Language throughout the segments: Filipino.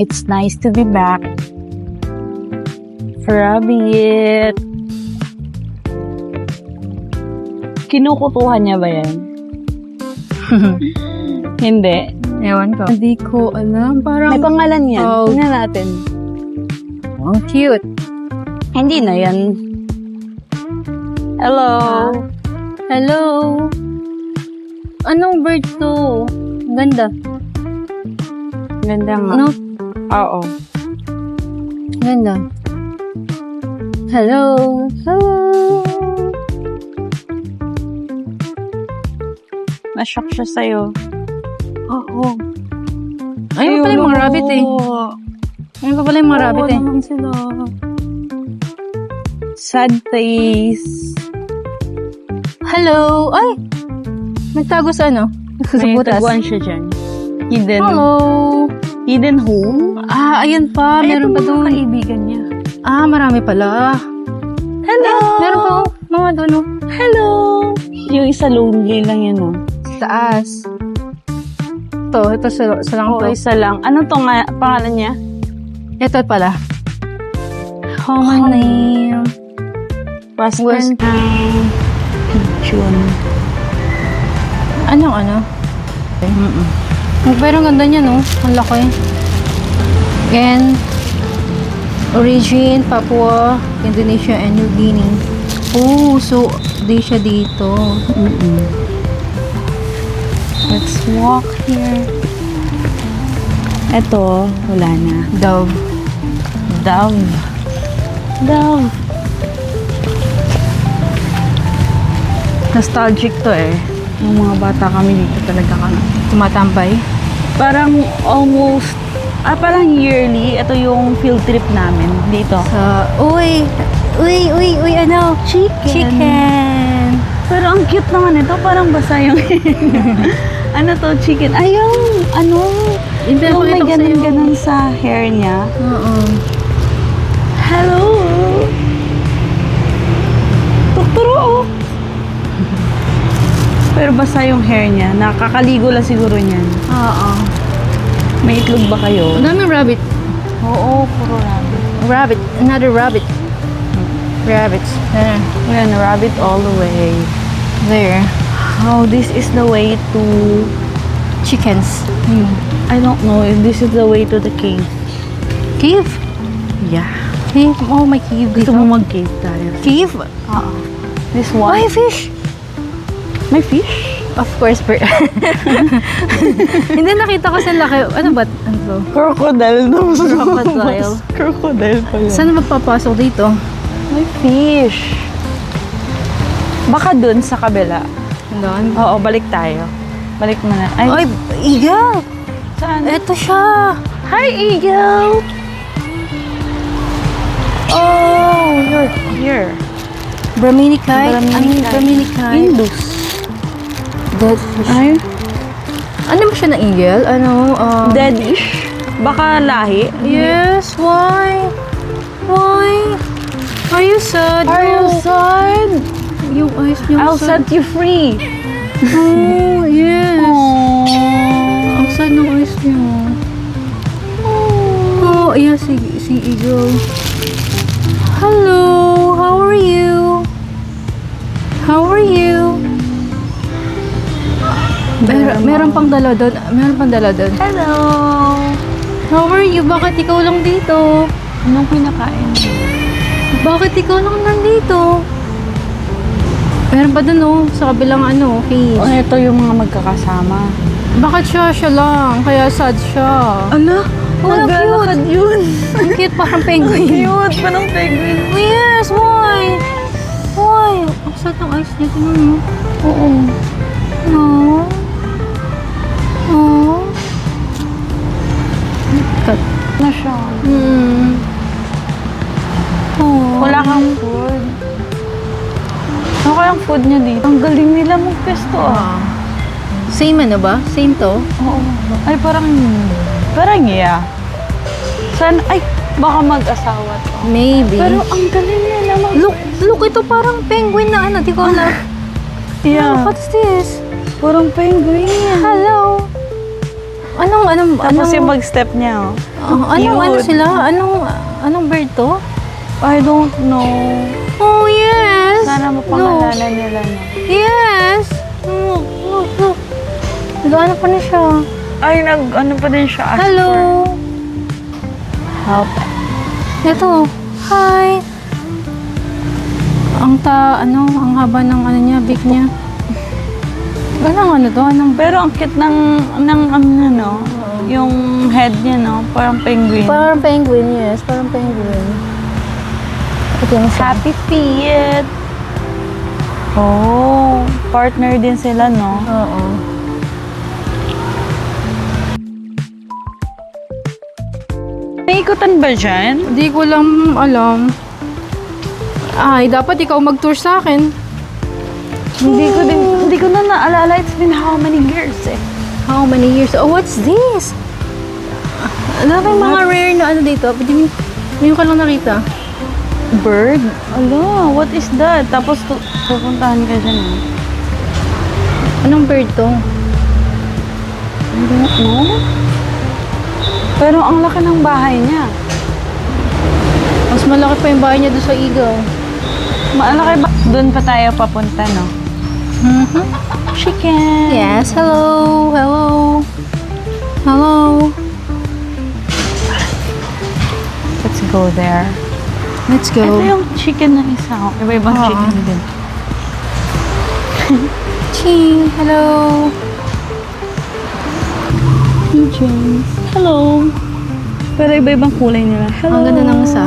It's nice to be back. Rabbit. Kinukutuhan niya ba yan? Hindi. Ewan ko. Hindi ko alam. Parang may pangalan yan. Oh. Tingnan natin. Oh, cute. Hindi na yan. Hello. Hello. Anong bird to? Ganda. Ganda nga. No? Oo. Ganda. Hello. Hello. Na-shock siya sa'yo. Oo. Ayun pa pala yung mga rabbit eh. Ayun pa pala yung mga rabbit eh. naman sila. Sad face. Hello. Ay! Nagtago sa ano? Sa May butas. taguan siya dyan. Hidden. Hello. Hidden home? Ah, ayun pa. Meron pa doon. kaibigan niya. Ah, marami pala. Hello! Meron pa oh. Mga doon oh. Hello! Yung isa lonely lang yun, oh. Taas. Ito sa lang Oo, to. isa lang. Ano to nga, pangalan niya? Ito pala. Common name. Western Pigeon. Anong ano? Pero ang ganda niya, no? Ang laki. And, origin, Papua, Indonesia, and New Guinea. Oh, so, di siya dito. Let's walk here. Eto, wala na. Dove. Dove. Dove. Nostalgic to eh. Yung mga bata kami dito talaga kami. Tumatambay. Parang almost, parang yearly, ito yung field trip namin dito. Uy, ano? Chicken. Pero ang cute naman ito, parang basa yung ano to, chicken. Ay, yung ano, yung may ganun-ganun sa hair niya. Oo. Hello! Tukturo, oh. Pero basa yung hair niya. Nakakaligo lang siguro niyan. Oo. May itlog ba kayo? Ang daming rabbit. Oo, puro rabbit. Rabbit. Another rabbit. Rabbits. There. Ayan, rabbit all the way. There. Oh, this is the way to... Chickens. I don't know if this is the way to the cave. Cave? Yeah. Cave? Oh, may cave Gusto dito. mo mag-cave tayo? Cave? This one? Why fish? May fish? Of course, hindi nakita ko sa laki. Ano ba? Ano to? Crocodile na mas Crocodile. Crocodile pala. Saan magpapasok dito? May fish. Baka dun sa kabila. Doon. Oo, balik tayo. Balik mo na. Ay, eagle! Saan? Eto siya! Hi, eagle! Oh, you're here. Brahminicite? Brahminicite. Indus. Dead fish. Ay, Ano ba siya na eagle? Ano? deadish. Baka lahi. Yes, why? Why? Are you sad? Are you sad? Yung eyes niyo I'll sad. set you free. Oh, yes. Aww. Ang sad ng eyes niyo. Oh, yeah, si eagle. Hello, how are you? How are you? Meron pang dala doon. Meron pang dala doon. Hello. How are you? Bakit ikaw lang dito? Anong pinakain? Bakit ikaw lang nandito? Meron pa doon oh, sa kabilang ano, cage. Oh, ito yung mga magkakasama. Bakit siya lang? Kaya sad siya. Ala? Oh, Naglalakad yun. Ang cute, parang penguin. Cute pa ng penguin. Yes, why? Why? Ang sad ng eyes niya. Tingnan mo. Oo. Aww. Aww. Cut. Na siya. Aww. Wala kang food. Ano kayang food niya dito? Ang galing nila magpesto ah. Same ano ba? Same to? Oo. Ay, parang yeah. Ay, baka mag-asawa to. Maybe. Pero ang galing nila Look, ito parang penguin na ano. Di ko alam. Yeah. What's this? Parang penguin. Hello. Anong Tapos yung mag-step niya, oh. Ano Cute. sila? Anong bird to? I don't know. Oh, yes! Sana mapangalanan nila na. Yes! Look. Nag-ano pa na siya. Ay, ano pa din siya? Ask Hello! for help. Ito. Hi! Ang haba ng niya, beak niya. Anong to? Pero ang cute no? Yung head niya, no? Parang penguin. Parang penguin, yes. Parang penguin. Ito yung Happy feet. Oh, partner din sila, no? Oo. May ikutan ba dyan? Hindi ko lang alam. Ay, dapat ikaw mag-tour sa akin. Hindi ko na naalala. It's been how many years eh? How many years? Oh, what's this? Ano ba yung mga rare na dito? Ngayon ka lang nakita. Bird? Ala, what is that? Tapos pupuntahan ka dyan eh. Anong bird to? I don't know. Pero ang laki ng bahay niya. Mas malaki pa yung bahay niya doon sa Igaw. Malaki ba? Doon pa tayo papunta, no? Mm-hmm. Chicken! Yes, hello. Hello. Let's go there. Let's go. Ito yung chicken na isa. Iba-ibang chicken din. Ching, hello. James. Hello. Pero iba-ibang kulay nila. Hello. Ang ganda ng isa.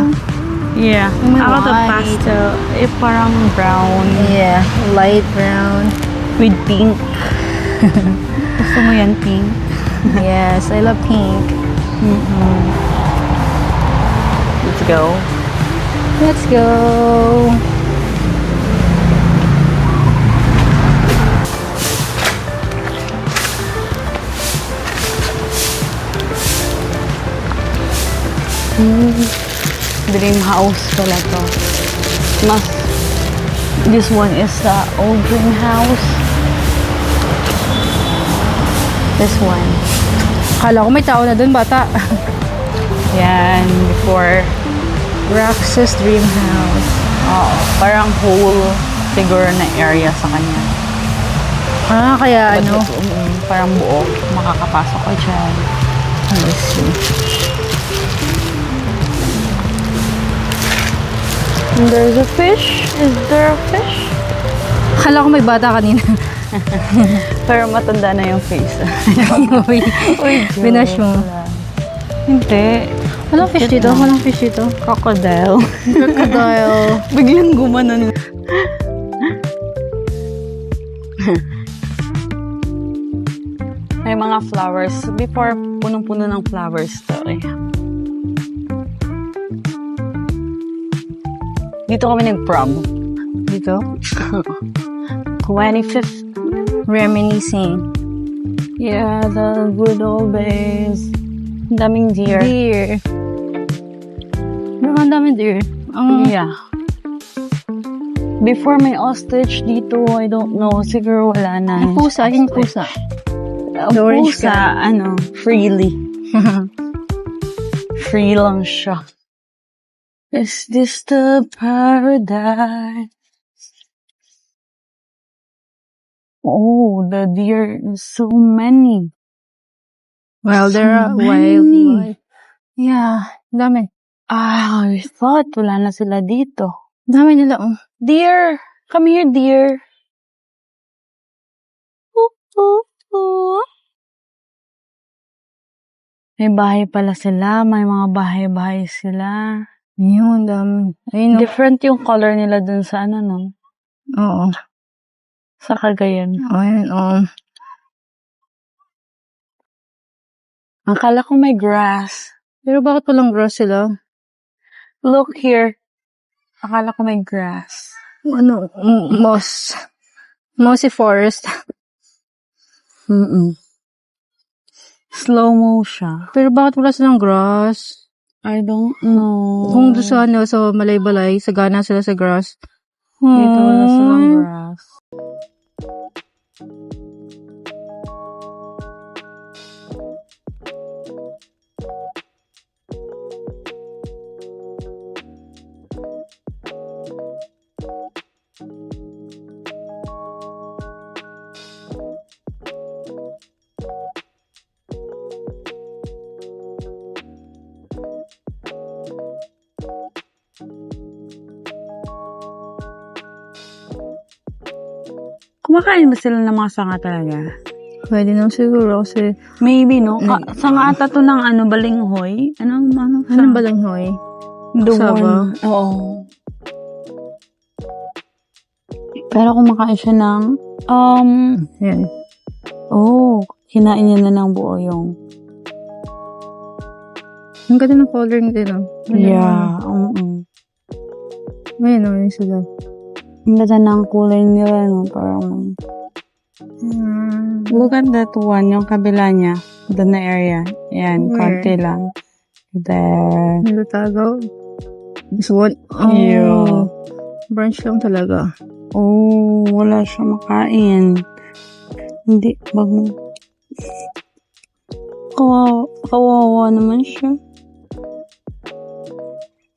Yeah. May Ako to white. pastel. Parang brown. Yeah, light brown. With pink. Gusto mo yan, pink? Yes, I love pink. Let's go. Let's go. Dream house pala to. This one is the old dream house. This one. Akala ko may tao na doon, bata. Yan, before. Roxas Dream House. Parang whole siguro na area sa kanya. Kaya Parang buo. Makakapasok ka dyan. Let's see. And there's a fish. Is there a fish? Akala ko may bata kanina. Pero matanda na yung face. Uy, binash mo. Hindi. Walang fish dito, walang fish dito. Crocodile. Crocodile. Biglang gumanon. May mga flowers. Before, punong-puno ng flowers to eh. Dito kami nag-prom. Dito? 25th. Reminiscing. Yeah, the good old days. Ang daming deer. Deer. Ang dami deer. Yeah. Before may ostrich dito, I don't know. Siguro wala na. Yung pusa, yung pusa. The orange Pusa, freely. Free lang siya. Is this the paradise? Oh, the deer is so many. Well, there are many. wild. Yeah, dami. I thought wala na sila dito. Dami nila, Deer! Come here, deer. May bahay pala sila. May mga bahay-bahay sila. Yun, dami. Ayun, Different yung color nila dun sa no? Oo. Sa Cagayan. Ayun, Akala ko may grass. Pero bakit walang grass sila? Look here. Akala ko may grass. Moss. Mossy forest. Slow mo siya. Pero bakit wala silang grass? I don't know. Kung doon sa Malay-Balay, sagana sila sa grass. Dito wala silang grass. Kumakain ba sila ng mga sanga talaga? Pwede naman siguro kasi... Maybe, no? Sanga ata to ng balinghoy. Ano? Anong balanghoy? Doon. Oo. Pero kumakain siya ng... Yan. Kinain niya na ng buo yung... Ang ganda ng coloring din, no? Yeah. Ayun, yun sila. Ang ganda ng kulay nila, no? Parang... Look at that one, yung kabila niya. Doon na area. Yan, konti lang. There. Nilatago. This one. Yeah. Branch lang talaga. Wala siya makain. Hindi, kawawa naman siya.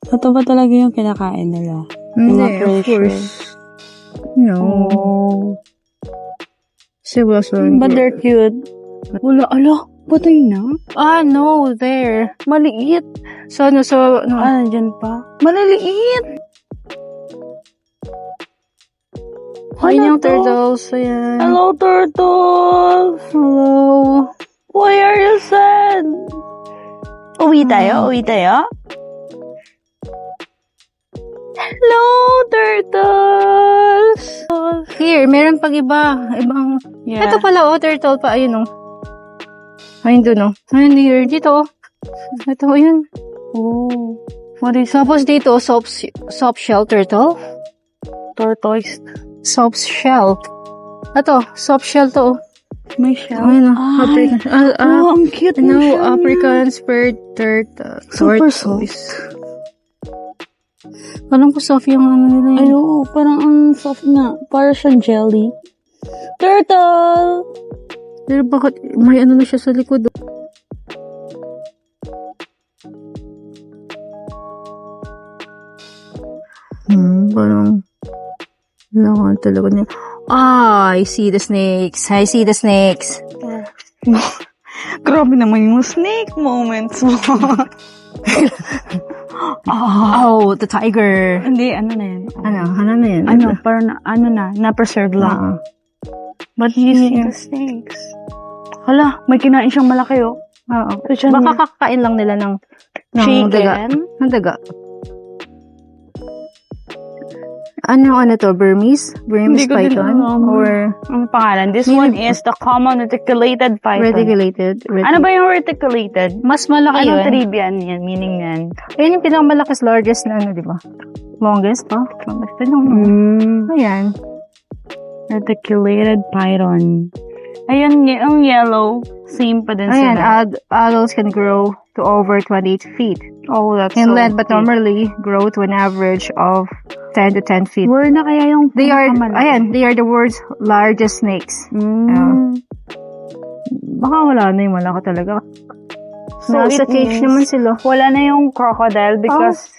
Ito ba talaga yung kinakain nila? Hindi, of course. No. But they're cute. Wala, patay na? No, there. Maliit. Nandyan pa? Maliliit. Ayun yung turtles. Ayan. Hello, turtles. Hello. Why are you sad? Uwi tayo? Hello, turtles. Here, meron pag ibang... Yeah. Ito pala, turtle pa. Ayun, Ayun doon, Ayun, here. Dito, Ito, ayun. What is Tapos dito, soft shell turtle. tortoise? Soft shell. Ito, soft shell to. May shell? Ayun, ang cute mo siya. African spurred turtle. Super tortoise. Parang ko soft yung nila. Parang ang soft na. Parang siyang jelly. Turtle! Pero bakit may na siya sa likod? Parang langan talaga niya. I see the snakes. Grabe naman yung snake moments mo. The tiger. Hindi, ano na yan? Ano na yan? Parang na-preserve lang. But you see the snakes. Hala, may kinain siyang malaki, Oo. Baka kakain lang nila ng chicken? Ng daga. Ano to? Burmese python? Or ang pangalan? This one is the common reticulated python. reticulated? Ano ba yung reticulated? Mas malaki Anong yun. trivia niyan? Meaning yan? Ayun yung pinakamalakis, largest na di ba? Longest pa? Ayan. Reticulated python. Ayun, yung yellow, same pa din Ayan, sila. adults can grow to over 28 feet. That's In so length, but cute. normally grow to an average of 10 to 10 feet. Where na kaya yung They are the world's largest snakes. Baka wala na yung malaki talaga. So Nasa it cage means naman sila. wala na yung crocodile because...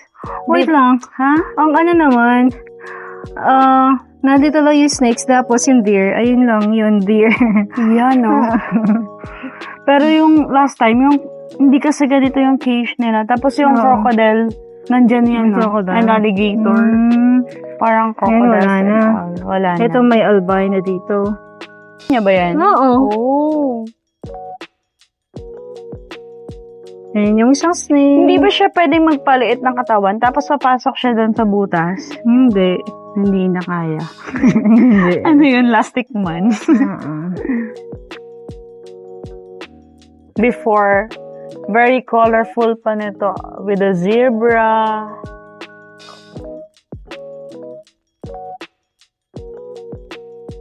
Wait lang. Ha? Ang ano naman, nandito lang yung snakes, tapos yung deer. Ayun lang, yung deer. Yan, no? Pero yung last time, yung hindi kasi ganito yung cage nila. Tapos yung crocodile, nandyan yan, no? Crocodile. An alligator. Parang crocodile. Wala na. Wala na. Ito may albino dito. Niya ba yan? Oo. Ayan yung isang snake. Hindi ba siya pwedeng magpaliit ng katawan tapos papasok siya doon sa butas? Hindi. Hindi na kaya. Hindi. Ano yun? Plastic man? Before, very colorful pa nito. With a zebra.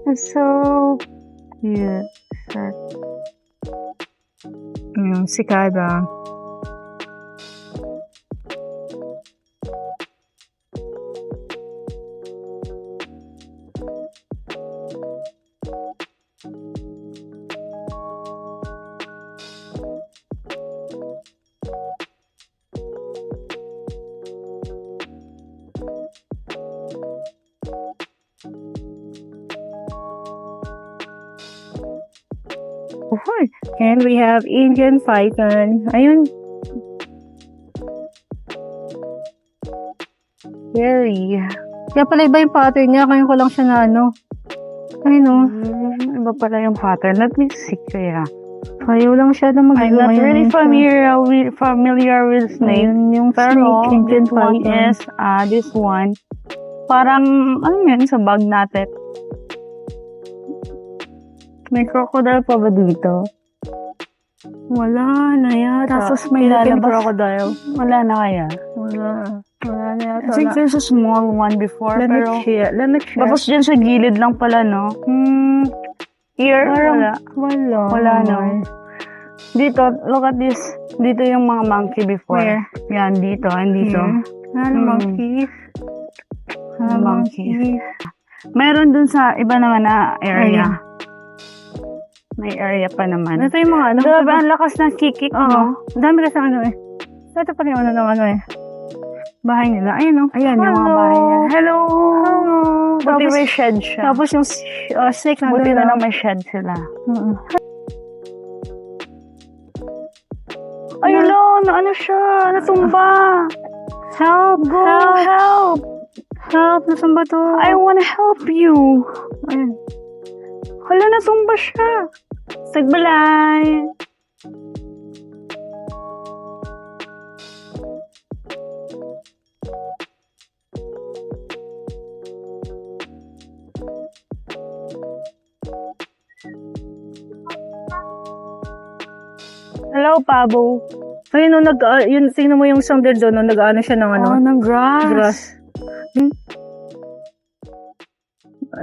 It's so cute. Sikada. And we have Indian python. Ayun. Scary. Kaya pala iba yung pattern niya. Kaya ko lang siya na Ay, no. Iba pala yung pattern. Let me see kaya. Ayaw lang siya na I'm not really familiar with snake. Ayun yung Pero, snake, this chicken one python. is, this one, parang, ano yun, sa bag natin. May crocodile pa ba dito? Wala na yata. Tapos may Philippine lalabas. crocodile. Wala na kaya? Wala. Wala na yata. I think there's a small one before, Let me pero... check. Let me check. Tapos dyan sa gilid lang pala, no? Here? Wala. Wala. Wala, no? Dito, look at this. Dito yung mga monkey before. Where? Yan, dito, and dito. Monkeys. Monkey. Meron dun sa iba naman na area. May area pa naman. Ito yung mga ano. Diba, ang lakas ng kikik, no? Ang dami kasi ano eh. Ito pa rin ano ng ano eh. Bahay nila. Ayun, no? Ayan, yung mga bahay niya. Hello! Buti Tapos- may shed siya. Tapos yung snake na Buti doon, na no? lang may shed sila. Ay, hello! Ano siya? Natumba! Help! Go! Help! Help! Nasaan ba to? I wanna help you! Ayun. Hala, natumba siya! Sagbalay! Hello, Pabo. Ayun, no, yun, tingnan mo yung isang doon, no, nag-ano siya ng ano. ng grass. Grass.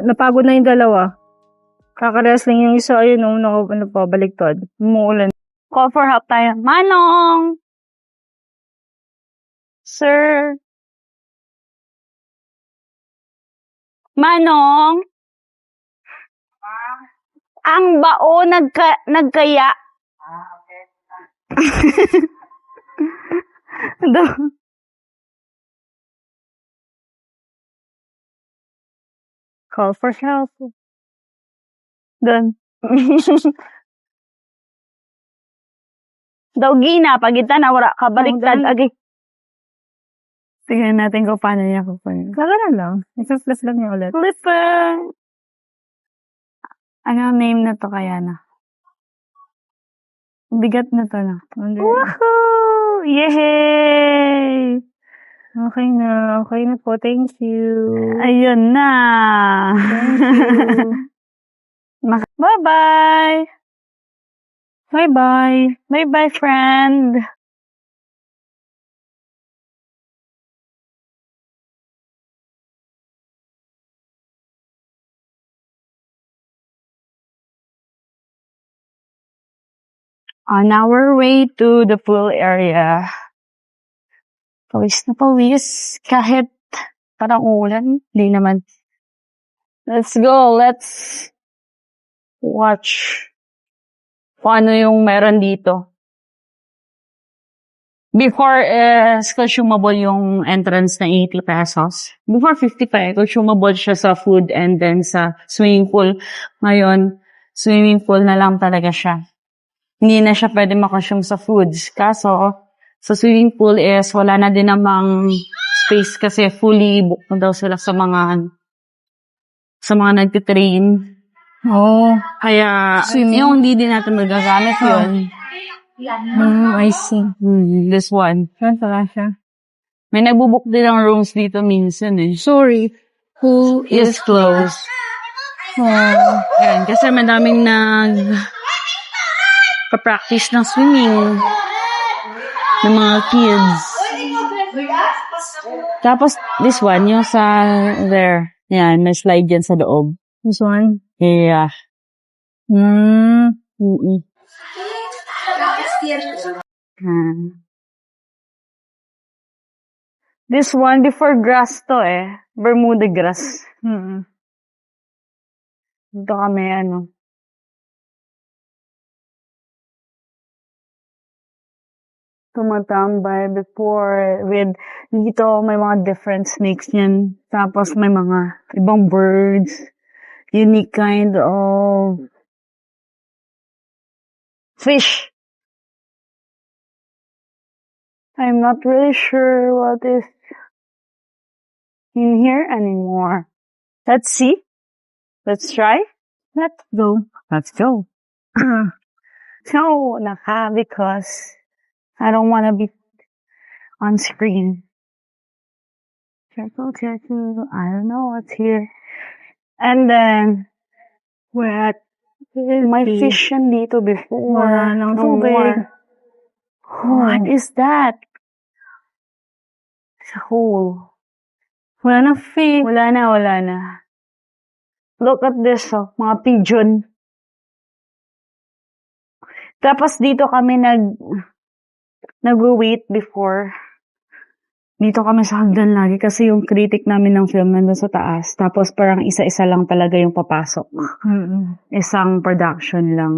Napagod na yung dalawa. Kaka-wrestling yung isa, ayun, no, ano pa, baliktad. Umuulan. Call for help tayo. Manong! Sir? Manong? Ang bao nagkaya. Call for help. Doon. Daw gina, pagitan na wala ka baliktad. Oh, Agi. Tingnan natin kung paano niya kukunin. Laganan lang. Isa-flash lang niya ulit. Flipper! Ano ang name na to kaya na? Bigat na to na. Woohoo! Yay! Okay na. Okay na po. Thank you. Ayun na. Thank you. Bye-bye! Bye-bye. Bye-bye, friend! On our way to the pool area. Pawis na pawis. Kahit parang ulan. Hindi naman. Let's go. Let's watch kung ano yung meron dito. Before, consumable yung entrance na 80 pesos. Before 55, consumable siya sa food and then sa swimming pool. Ngayon, swimming pool na lang talaga siya. Hindi na siya pwede makonsume sa foods. Kaso, sa swimming pool is wala na din namang space kasi fully book na daw sila sa mga nagtitrain. Oh. Kaya, yung hindi din natin magagamit yun. I see. This one. Saan pala siya? May nagbubuk din ng rooms dito minsan eh. Sorry. Pool Is closed. Oh. Ayan, kasi madaming pa-practice ng swimming ng mga kids. Tapos, this one, yung sa there. Yan, may slide dyan sa loob. This one? Yeah. This one, before grass to eh. Bermuda grass. Dito kami, tumatambay before with, dito may mga different snakes yan. Tapos may mga ibang birds. Unique kind of fish. I'm not really sure what is in here anymore. Let's see. Let's try? Let's go. Let's go. No, naka, because I don't want to be on screen. Circle, I don't know what's here. And then, we're at my fish yan dito before. Wala nang No tubig. more. What is that? It's a hole. Wala na fish. Wala na. Look at this, oh, mga pigeon. Tapos dito kami nag-wait before. Dito kami sa hagdan lagi kasi yung critic namin ng film nandun sa taas. Tapos parang isa-isa lang talaga yung papasok. Isang production lang.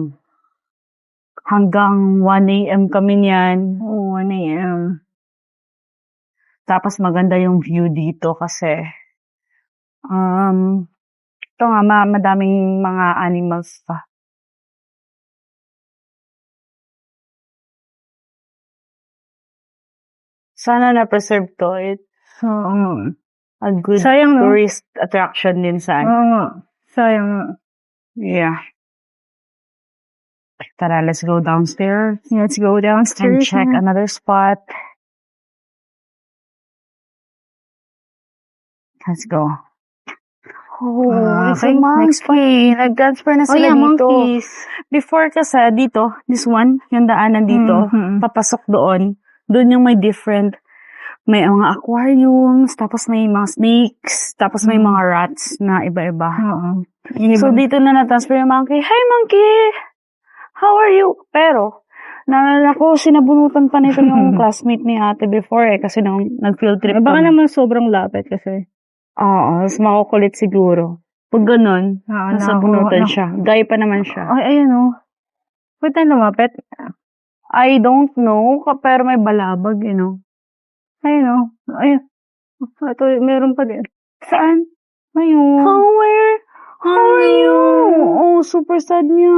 Hanggang 1 a.m. kami niyan. Oo, 1 a.m. Tapos maganda yung view dito kasi ito nga, madaming mga animals pa. Sana na-preserve to. It's a good Sayang, no? tourist attraction din sa Oo nga. Sayang nga. Yeah. Tara, let's go downstairs Let's go and downstairs. check another spot. Let's go. Oh, it's a okay. Next monkey. Nag-transfer na Oh, sila yeah, dito. monkeys. Before kasi dito, this one, yung daanan dito, Mhm. papasok doon. Doon yung may different, may mga aquariums, tapos may mga snakes, tapos may mga rats na iba-iba. Oo. So, dito na na-transfer yung monkey. Hi, monkey! How are you? Pero, naalala ko, sinabunutan pa nito yung classmate ni ate before kasi nung nag-field trip Baka kami. naman sobrang lapit kasi. Oo, mas makukulit siguro. Pag ganun, nasa bunutan siya. Gay pa naman siya. Ay, ayun o. Pwede tayo lumapit. I don't know, pero may balabag, you know. Ayun o. Ayun. Ito, meron pa din. Saan? Ayun. Where? How are you? Oh, super sad niya.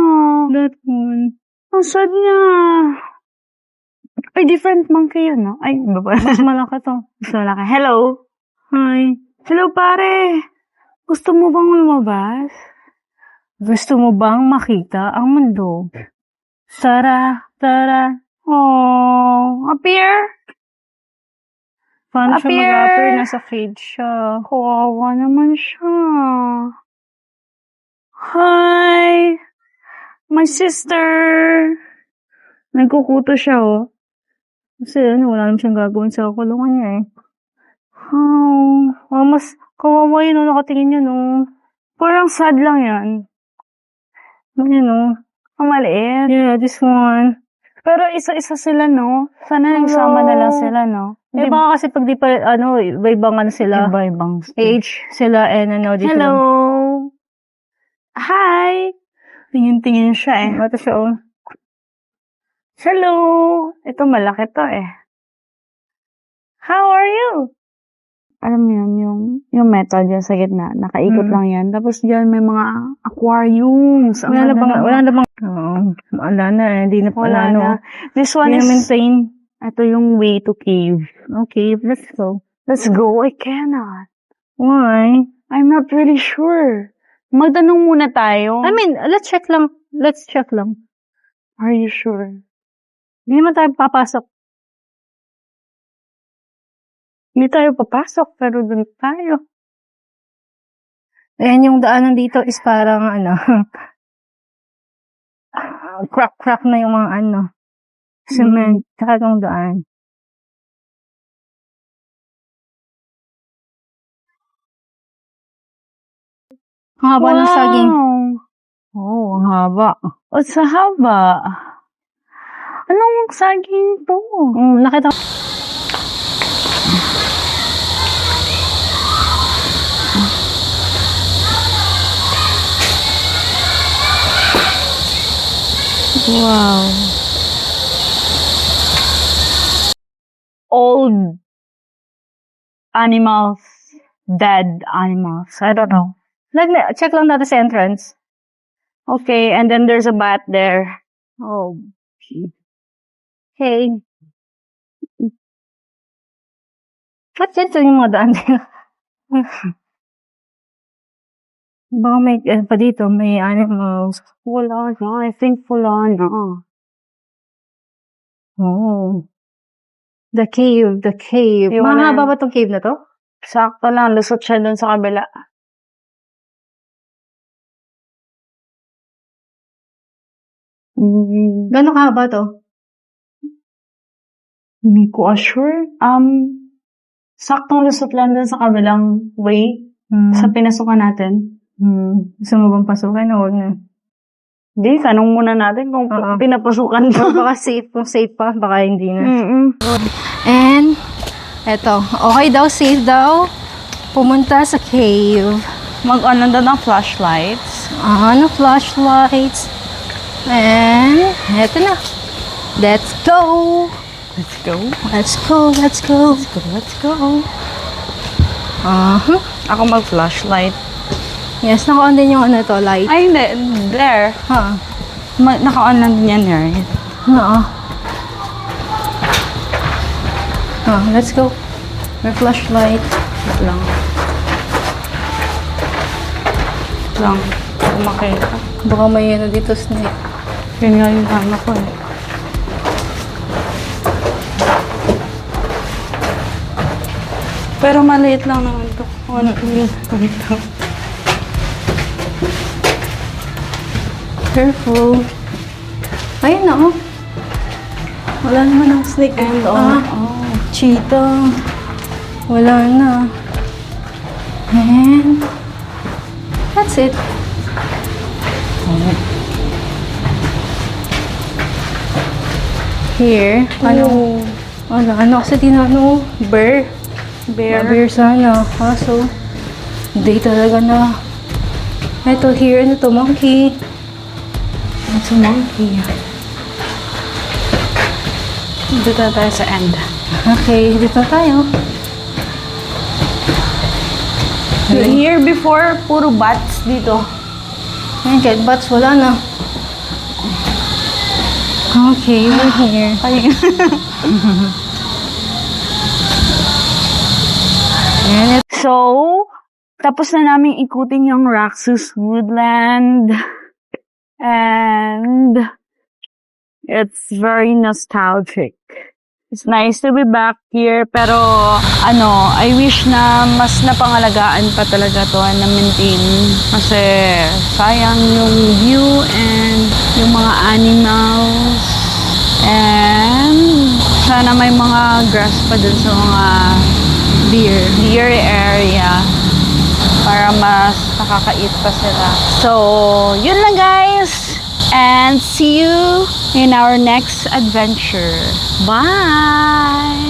That one. Ang sad niya. Ay, different monkey yun, no? Ay, iba ba? Mas malaki to. Mas malaki. Hello? Hi. Hello, pare. Gusto mo bang lumabas? Gusto mo bang makita ang mundo? Tara. Oh, appear. Paano siya Appear. mag-appear? Nasa cage siya. Kawawa naman siya. Hi! My sister! Nagkukuto siya, oh. Kasi wala naman siyang gagawin sa kulungan niya eh. Oh, Mas kawawa yun, nakatingin yun, oh. parang sad lang yan. Yun, oh. Ang maliit. Yeah, this one. Pero isa-isa sila, no? Sana Hello. nagsama na lang sila, no? Eh, baka kasi pag di pa, iba-ibang sila. Iba-ibang Age sila and di Hello! sila. Hi! Tingin-tingin siya, eh. Ito siya, oh. Hello! Ito, malaki to, eh. How are you? Alam mo yun, yung metal dyan sa gitna, nakaikot lang yan. Tapos dyan may mga aquariums. Ang ganda naman. Wala na bang, wala na eh, di na Wala pala, na. This one Di is, na maintain. ito yung way to cave. Okay, let's go. Let's go. I cannot. Why? I'm not really sure. Magtanong muna tayo. I mean, let's check lang. Are you sure? Hindi naman tayo papasok. Hindi tayo papasok, pero dun tayo. Ayan yung daanan dito is parang crack na yung mga cement. Tsaka yung daan. Ang haba ng saging. Oh, ang haba. Oh, sa haba. Anong saging to? Nakita Wow. Old animals. Dead animals. I don't know. check lang natin sa entrance. Okay, and then there's a bat there. Oh. Hey. Ba't yan yung mga daan din? Baka may, pa dito, may animals. Wala na. I think wala na. Oh. The cave. Yung Mahaba ba tong cave na to? Sakto lang. Lusot siya dun sa kabila. Gano'ng kahaba to? Hindi ko sure. Saktong lusot lang dun sa kabilang way. Sa pinasukan natin. Gusto mo bang pasukin o huwag na? Hindi, tanong muna natin kung pinapasukan Or ba. baka kung safe pa, baka hindi na. Mm-mm. And, eto, okay daw, safe daw, pumunta sa cave. Mag-on na ng flashlights. Flashlights. And, eto na. Let's go! Let's go. Let's go, let's go. Let's go. Ako mag-flashlight. Yes, naka-on din yung ano to, light. Ay, hindi. There. Naka-on lang din yan, right? Oo. Let's go. May flashlight. Lang. Lang. Makita. Baka may ano dito, snake. Yun nga yung ano ko eh. Pero maliit lang naman ito. Ito. Careful. Ayun na, oh. Wala naman ang snake. And Cheetah. Wala na. And that's it. Here. Ano kasi tinano? Bear. Bear sana. Kaso, hindi talaga na. Ito, here. Ano to? Monkey. It's a monkey. Dito na tayo sa end. Okay, dito tayo. Here before, puro bats dito. Ayan, kahit bats, wala na. Okay, we're here. So, tapos na namin ikutin yung Roxas Woodland. And it's very nostalgic. It's nice to be back here, pero I wish na mas napangalagaan pa talaga to na maintain. Kasi sayang yung view and yung mga animals. And sana may mga grass pa dun sa mga deer area para mas nakaka-eat pa sila. So, yun lang guys. And see you in our next adventure. Bye!